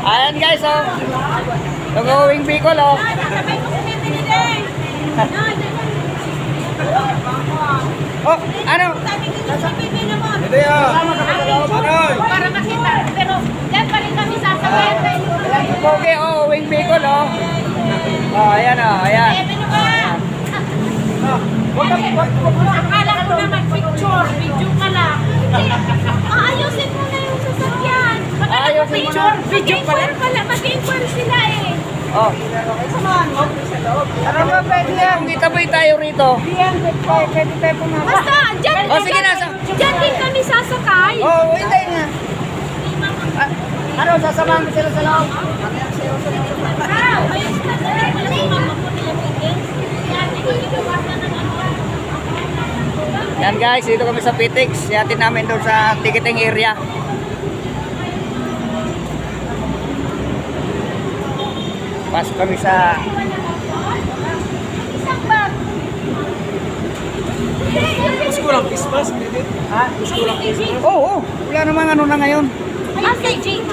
Ayan guys, oh. Nag-uwing Bicol, oh. Oh, ano? Hindi ah. Para makita. Pero yan pa rin kami sasakay. Okay, oh, uwing Bicol, oh. Oh, ayan, oh, ayan. Akala ko naman picture. Video ka lang. Ayusin mo na yung sasakyan. Ayusin mo na. Video pala. Mag-inquire sila eh. Oh. Ano ba pwede yan? Hindi taboy tayo rito. Pwede tayo pumasok. Basta, dyan. Oh, sige na. Dyan din kami sasakay. Oh, hindi nga. Ano, sasamahan ko sila sa loob? Ayos na sila. Mama ko nila tickets. Yan, iiwasan ng ano. Yan guys, dito kami sa Pitix. Yatin namin doon sa ticketing area. Pasok kami sa... Isang bag. Gusto ko lang Christmas. Ha? Gusto ko lang Christmas. Oo, wala namang ano na ngayon. Kay JJ.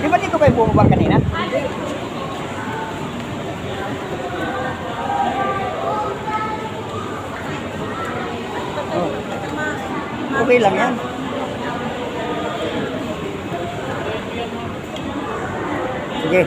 Di ba dito kayo bumaba kanina? Oh. Okay lang yan. Sige.